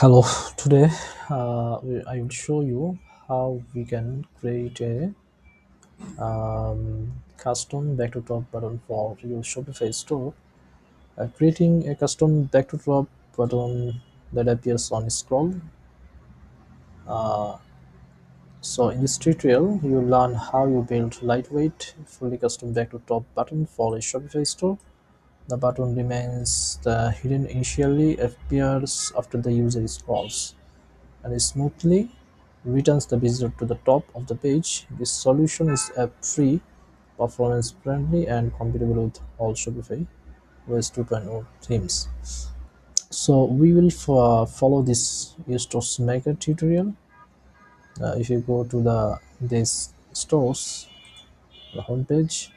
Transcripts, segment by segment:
Hello, today I will show you how we can create a custom back to top button for your Shopify store. Creating a custom back to top button that appears on scroll. So in this tutorial, you will learn how you build lightweight, fully custom back to top button for a Shopify store. The button remains the hidden initially appears after the user scrolls and smoothly returns the visitor to the top of the page. This solution is app-free, performance-friendly, and compatible with all Shopify OS 2.0 themes. So we will follow this stores maker tutorial. If you go to this stores the homepage,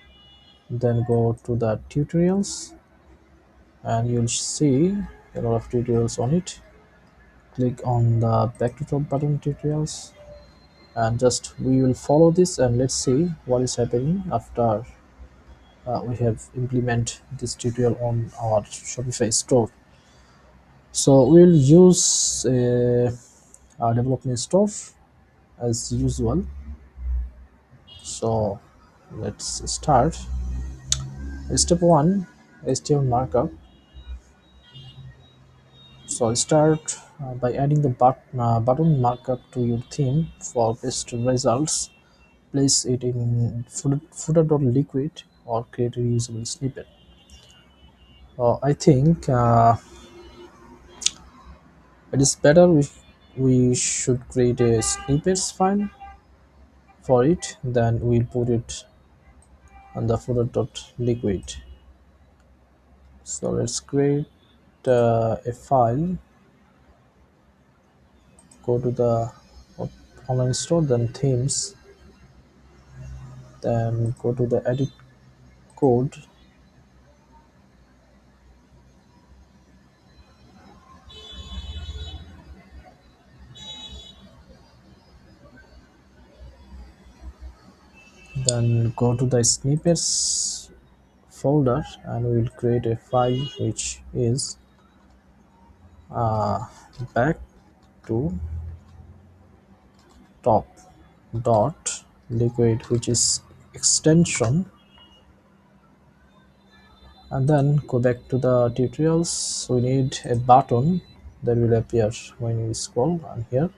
then go to the tutorials, and you'll see a lot of tutorials on it. Click on the back to top button tutorials, and just we will follow this, and let's see what is happening after we have implement this tutorial on our Shopify store. So we'll use our development store as usual. So let's start. Step 1, HTML markup. So start by adding the button markup to your theme for best results. Place it in footer.liquid or create a reusable snippet. I think it is better we should create a snippets file for it, then we'll put it on the footer.liquid. So let's create a file. Go to the online store, then themes, then go to the edit code, then go to the snippets folder, and we'll create a file which is back to top dot liquid, which is extension. And then go back to the tutorials. We need a button that will appear when you scroll, and here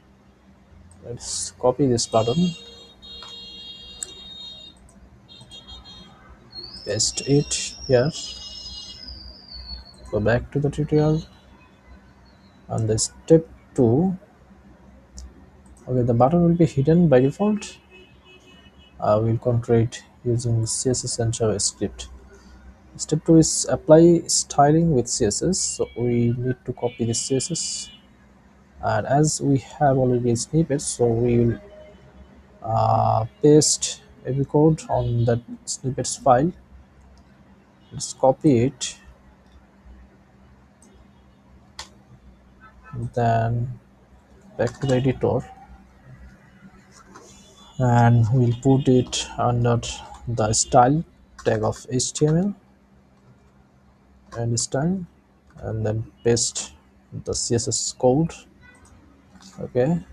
let's copy this button, paste it here, go back to the tutorial, and the step 2. Okay, the button will be hidden by default. We'll control it using CSS and JavaScript. Step 2 is apply styling with CSS. So we need to copy the CSS, and as we have already a snippet, so we will paste every code on that snippets file. Let's copy it, then back to the editor, and we'll put it under the style tag of HTML and style, and then paste the CSS code. Okay,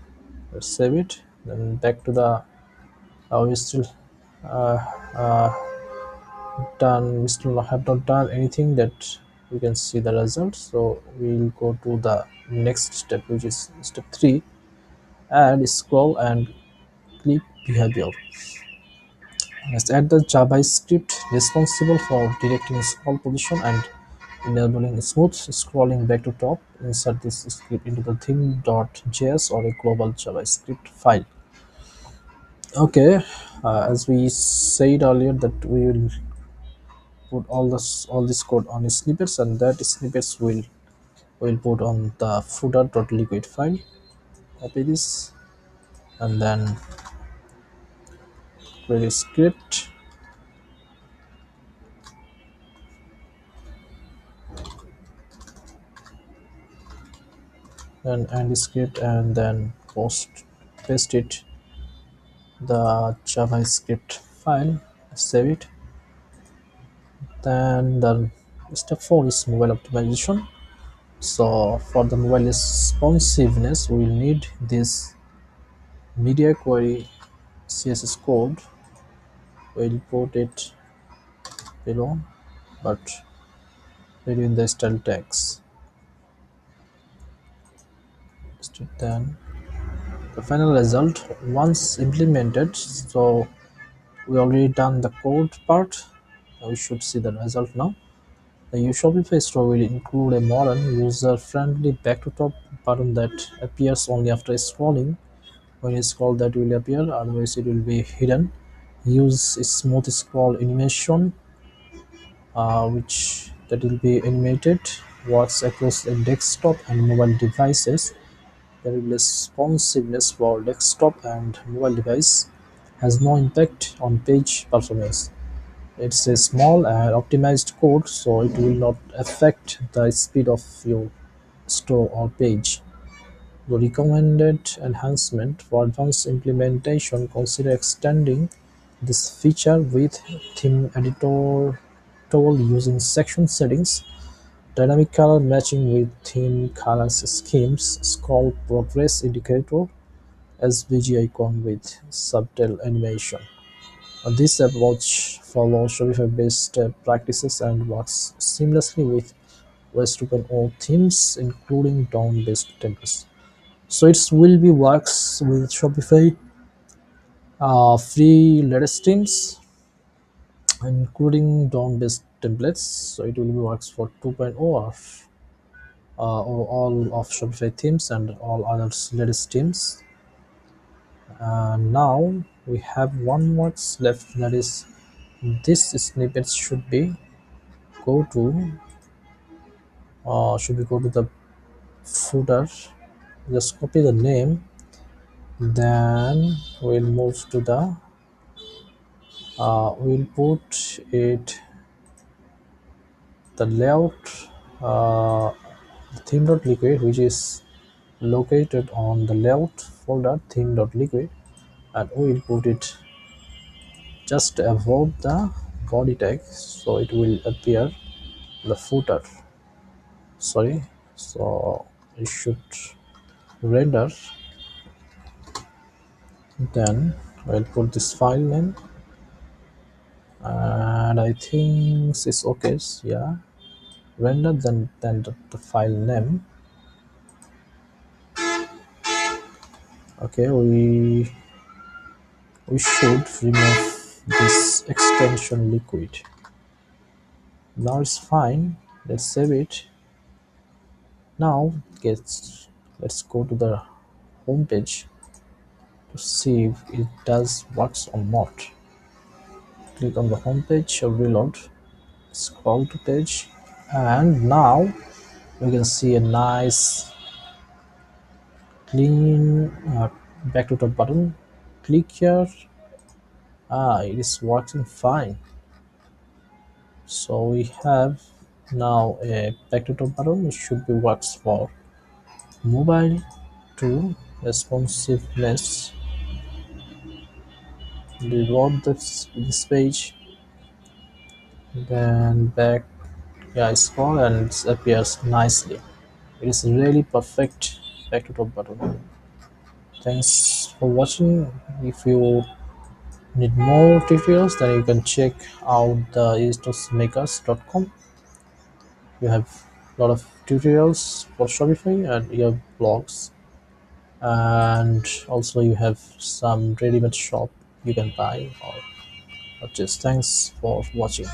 let's save it, then back to the we still uh, uh, done we still have not done anything that we can see the result. So we'll go to the next step, which is step 3, add scroll and click behavior. Let's add the JavaScript responsible for directing scroll position and enabling smooth scrolling back to top. Insert this script into the theme.js or a global JavaScript file. Okay, as we said earlier that we will put all this code on snippets, and that snippets will put on the footer.liquid file. Copy this, and then create a script, and end script, and then paste it the JavaScript file, save it. Then the step 4 is mobile optimization. So for the mobile responsiveness, we will need this media query CSS code. We'll put it below, but within the style tags. Then the final result once implemented. So we already done the code part. We should see the result now. The Shopify store will include a modern, user-friendly back-to-top button that appears only after scrolling. When you scroll, that will appear, otherwise it will be hidden. Use a smooth scroll animation, which that will be animated, works across the desktop and mobile devices. The responsiveness for desktop and mobile device has no impact on page performance. It's a small and optimized code, so it will not affect the speed of your store or page. The recommended enhancement for advanced implementation, consider extending this feature with theme editor tool using section settings, dynamic color matching with theme color schemes, scroll progress indicator, SVG icon with subtle animation. This approach follows Shopify-based practices and works seamlessly with West 2.0 themes, including DOM-based templates. So it will be works with Shopify free latest themes, including DOM-based templates. So it will be works for 2.0 or all of Shopify themes and all other latest themes. Now we have one works left, that is this snippet should we go to the footer, just copy the name, then we'll move to the we'll put it the layout uh, theme.liquid, which is located on the layout folder theme.liquid, and we'll put it just above the body tag, so it will appear the footer. Sorry, so it should render. Then I'll put this file name, and I think it's okay. Yeah, render, then the file name. Okay, we should remove this extension liquid. Now it's fine. Let's save it. Now let's go to the home page to see if it does works or not. Click on the home page or reload, scroll to page, and now we can see a nice clean back to top button. Click here. It is working fine. So we have now a back to top button. It should be works for mobile to responsiveness. Reload this page, then back. Yeah, scroll and it appears nicely. It is really perfect back to top button. Thanks for watching. If you need more tutorials, then you can check out the makers.com. You have a lot of tutorials for Shopify, and you have blogs, and also you have some ready-made shop you can buy or purchase. Thanks for watching.